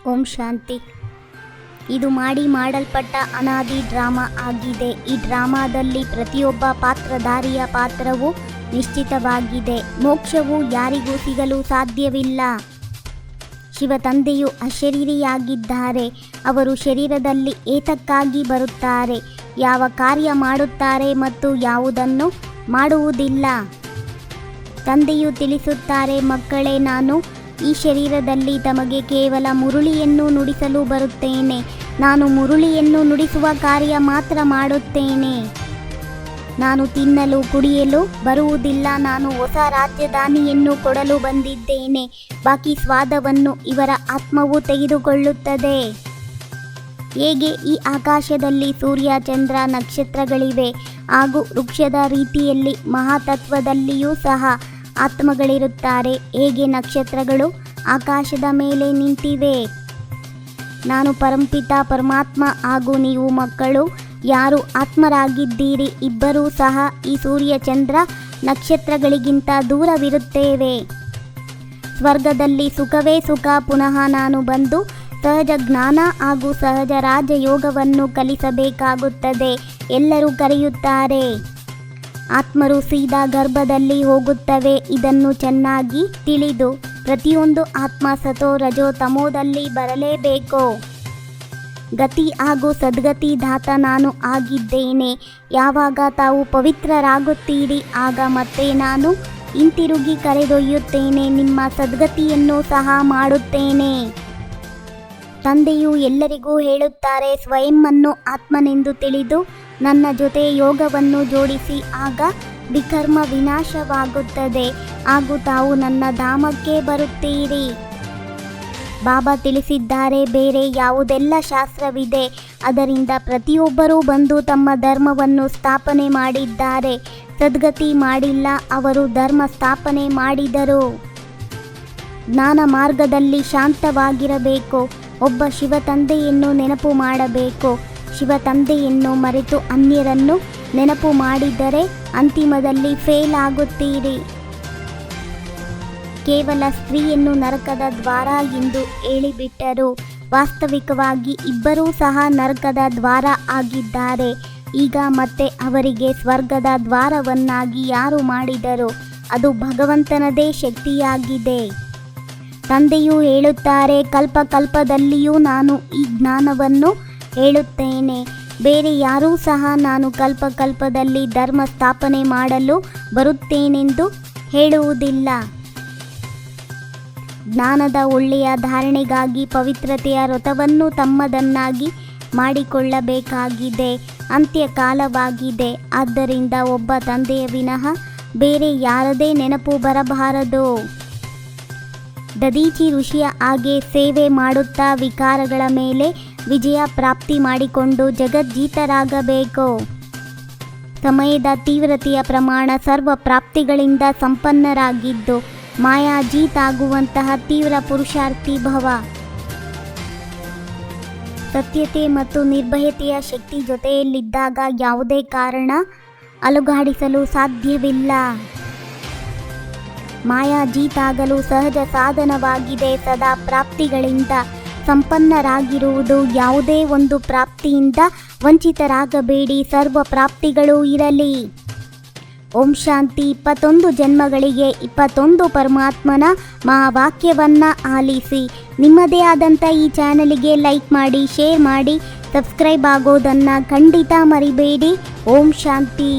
ಓಂ ಶಾಂತಿ. ಇದು ಮಾಡಲ್ಪಟ್ಟ ಅನಾದಿ ಡ್ರಾಮಾ ಆಗಿದೆ. ಈ ಡ್ರಾಮಾದಲ್ಲಿ ಪ್ರತಿಯೊಬ್ಬ ಪಾತ್ರಧಾರಿಯ ಪಾತ್ರವು ನಿಶ್ಚಿತವಾಗಿದೆ. ಮೋಕ್ಷವು ಯಾರಿಗೂ ಸಿಗಲು ಸಾಧ್ಯವಿಲ್ಲ. ಶಿವ ತಂದೆಯು ಅಶರೀರಿಯಾಗಿದ್ದಾರೆ. ಅವರು ಶರೀರದಲ್ಲಿ ಏತಕ್ಕಾಗಿ ಬರುತ್ತಾರೆ, ಯಾವ ಕಾರ್ಯ ಮಾಡುತ್ತಾರೆ ಮತ್ತು ಯಾವುದನ್ನು ಮಾಡುವುದಿಲ್ಲ. ತಂದೆಯು ತಿಳಿಸುತ್ತಾರೆ, ಮಕ್ಕಳೇ, ನಾನು ಈ ಶರೀರದಲ್ಲಿ ತಮಗೆ ಕೇವಲ ಮುರುಳಿಯನ್ನು ನುಡಿಸಲು ಬರುತ್ತೇನೆ. ನಾನು ಮುರುಳಿಯನ್ನು ನುಡಿಸುವ ಕಾರ್ಯ ಮಾತ್ರ ಮಾಡುತ್ತೇನೆ. ನಾನು ತಿನ್ನಲು ಕುಡಿಯಲು ಬರುವುದಿಲ್ಲ. ನಾನು ಹೊಸ ರಾಜಧಾನಿಯನ್ನು ಕೊಡಲು ಬಂದಿದ್ದೇನೆ. ಬಾಕಿ ಸ್ವಾದವನ್ನು ಇವರ ಆತ್ಮವು ತೆಗೆದುಕೊಳ್ಳುತ್ತದೆ. ಹೇಗೆ ಈ ಆಕಾಶದಲ್ಲಿ ಸೂರ್ಯ, ಚಂದ್ರ, ನಕ್ಷತ್ರಗಳಿವೆ ಹಾಗೂ ವೃಕ್ಷದ ರೀತಿಯಲ್ಲಿ ಮಹಾತತ್ವದಲ್ಲಿಯೂ ಸಹ ಆತ್ಮಗಳಿರುತ್ತಾರೆ, ಹೇಗೆ ನಕ್ಷತ್ರಗಳು ಆಕಾಶದ ಮೇಲೆ ನಿಂತಿವೆ. ನಾನು ಪರಂಪಿತ ಪರಮಾತ್ಮ ಹಾಗೂ ನೀವು ಮಕ್ಕಳು ಯಾರು ಆತ್ಮರಾಗಿದ್ದೀರಿ, ಇಬ್ಬರೂ ಸಹ ಈ ಸೂರ್ಯ, ಚಂದ್ರ, ನಕ್ಷತ್ರಗಳಿಗಿಂತ ದೂರವಿರುತ್ತೇವೆ. ಸ್ವರ್ಗದಲ್ಲಿ ಸುಖವೇ ಸುಖ. ಪುನಃ ನಾನು ಬಂದು ಸಹಜ ಜ್ಞಾನ ಹಾಗೂ ಸಹಜ ರಾಜಯೋಗವನ್ನು ಕಲಿಸಬೇಕಾಗುತ್ತದೆ. ಎಲ್ಲರೂ ಕರೆಯುತ್ತಾರೆ, ಆತ್ಮರು ಸೀದಾ ಗರ್ಭದಲ್ಲಿ ಹೋಗುತ್ತವೆ. ಇದನ್ನು ಚೆನ್ನಾಗಿ ತಿಳಿದು ಪ್ರತಿಯೊಂದು ಆತ್ಮ ಸತೋ ರಜೋ ತಮೋದಲ್ಲಿ ಬರಲೇಬೇಕು. ಗತಿ ಹಾಗೂ ಸದ್ಗತಿ ದಾತ ನಾನು ಆಗಿದ್ದೇನೆ. ಯಾವಾಗ ತಾವು ಪವಿತ್ರರಾಗುತ್ತೀರಿ ಆಗ ಮತ್ತೆ ನಾನು ಹಿಂತಿರುಗಿ ಕರೆದೊಯ್ಯುತ್ತೇನೆ. ನಿಮ್ಮ ಸದ್ಗತಿಯನ್ನು ಸಹ ಮಾಡುತ್ತೇನೆ. ತಂದೆಯು ಎಲ್ಲರಿಗೂ ಹೇಳುತ್ತಾರೆ, ಸ್ವಯಂವನ್ನು ಆತ್ಮನೆಂದು ತಿಳಿದು ನನ್ನ ಜೊತೆ ಯೋಗವನ್ನು ಜೋಡಿಸಿ, ಆಗ ವಿಕರ್ಮ ವಿನಾಶವಾಗುತ್ತದೆ ಹಾಗೂ ತಾವು ನನ್ನ ಧಾಮಕ್ಕೆ ಬರುತ್ತೀರಿ. ಬಾಬಾ ತಿಳಿಸಿದ್ದಾರೆ, ಬೇರೆ ಯಾವುದೆಲ್ಲ ಶಾಸ್ತ್ರವಿದೆ ಅದರಿಂದ ಪ್ರತಿಯೊಬ್ಬರೂ ಬಂದು ತಮ್ಮ ಧರ್ಮವನ್ನು ಸ್ಥಾಪನೆ ಮಾಡಿದ್ದಾರೆ. ಸದ್ಗತಿ ಮಾಡಿಲ್ಲ, ಅವರು ಧರ್ಮ ಸ್ಥಾಪನೆ ಮಾಡಿದರು. ಜ್ಞಾನ ಮಾರ್ಗದಲ್ಲಿ ಶಾಂತವಾಗಿರಬೇಕು. ಒಬ್ಬ ಶಿವ ತಂದೆಯನ್ನು ನೆನಪು ಮಾಡಬೇಕು. ಶಿವ ತಂದೆಯನ್ನು ಮರೆತು ಅನ್ಯರನ್ನು ನೆನಪು ಮಾಡಿದರೆ ಅಂತಿಮದಲ್ಲಿ ಫೇಲ್ ಆಗುತ್ತೀರಿ. ಕೇವಲ ಸ್ತ್ರೀಯನ್ನು ನರಕದ ದ್ವಾರ ಎಂದು ಹೇಳಿಬಿಟ್ಟರು. ವಾಸ್ತವಿಕವಾಗಿ ಇಬ್ಬರೂ ಸಹ ನರಕದ ದ್ವಾರ ಆಗಿದ್ದಾರೆ. ಈಗ ಮತ್ತೆ ಅವರಿಗೆ ಸ್ವರ್ಗದ ದ್ವಾರವನ್ನಾಗಿ ಯಾರು ಮಾಡಿದರು? ಅದು ಭಗವಂತನದೇ ಶಕ್ತಿಯಾಗಿದೆ. ತಂದೆಯು ಹೇಳುತ್ತಾರೆ, ಕಲ್ಪದಲ್ಲಿಯೂ ನಾನು ಈ ಜ್ಞಾನವನ್ನು ಹೇಳುತ್ತೇನೆ. ಬೇರೆ ಯಾರೂ ಸಹ ನಾನು ಕಲ್ಪದಲ್ಲಿ ಧರ್ಮ ಸ್ಥಾಪನೆ ಮಾಡಲು ಬರುತ್ತೇನೆಂದು ಹೇಳುವುದಿಲ್ಲ. ಜ್ಞಾನದ ಒಳ್ಳೆಯ ಧಾರಣೆಗಾಗಿ ಪವಿತ್ರತೆಯ ವ್ರತವನ್ನು ತಮ್ಮದನ್ನಾಗಿ ಮಾಡಿಕೊಳ್ಳಬೇಕಾಗಿದೆ. ಅಂತ್ಯಕಾಲವಾಗಿದೆ. ಆದ್ದರಿಂದ ಒಬ್ಬ ತಂದೆಯ ವಿನಃ ಬೇರೆ ಯಾರದೇ ನೆನಪು ಬರಬಾರದು. ದದೀಚಿ ಋಷಿಯ ಹಾಗೆ ಸೇವೆ ಮಾಡುತ್ತಾ ವಿಕಾರಗಳ ಮೇಲೆ ವಿಜಯ ಪ್ರಾಪ್ತಿ ಮಾಡಿಕೊಂಡು ಜಗಜ್ಜೀತರಾಗಬೇಕು. ಸಮಯದ ತೀವ್ರತೆಯ ಪ್ರಮಾಣ ಸರ್ವ ಪ್ರಾಪ್ತಿಗಳಿಂದ ಸಂಪನ್ನರಾಗಿದ್ದು ಮಾಯಾಜೀತಾಗುವಂತಹ ತೀವ್ರ ಪುರುಷಾರ್ಥಿ ಭವ. ಸತ್ಯತೆ ಮತ್ತು ನಿರ್ಭಯತೆಯ ಶಕ್ತಿ ಜೊತೆಯಲ್ಲಿದ್ದಾಗ ಯಾವುದೇ ಕಾರಣ ಅಲುಗಾಡಿಸಲು ಸಾಧ್ಯವಿಲ್ಲ. ಮಾಯಾಜೀತಾಗಲು ಸಹಜ ಸಾಧನವಾಗಿದೆ. ಸದಾ ಪ್ರಾಪ್ತಿಗಳಿಂದ ಸಂಪನ್ನರಾಗಿರುವುದು. ಯಾವುದೇ ಒಂದು ಪ್ರಾಪ್ತಿಯಿಂದ ವಂಚಿತರಾಗಬೇಡಿ. ಸರ್ವ ಪ್ರಾಪ್ತಿಗಳು ಇರಲಿ. ಓಂ ಶಾಂತಿ. 21 ಜನ್ಮಗಳಿಗೆ 21 ಪರಮಾತ್ಮನ ಮಹಾವಾಕ್ಯವನ್ನು ಆಲಿಸಿ. ನಿಮ್ಮದೇ ಆದಂಥ ಈ ಚಾನಲಿಗೆ ಲೈಕ್ ಮಾಡಿ, ಶೇರ್ ಮಾಡಿ, ಸಬ್ಸ್ಕ್ರೈಬ್ ಆಗೋದನ್ನು ಖಂಡಿತ ಮರಿಬೇಡಿ. ಓಂ ಶಾಂತಿ.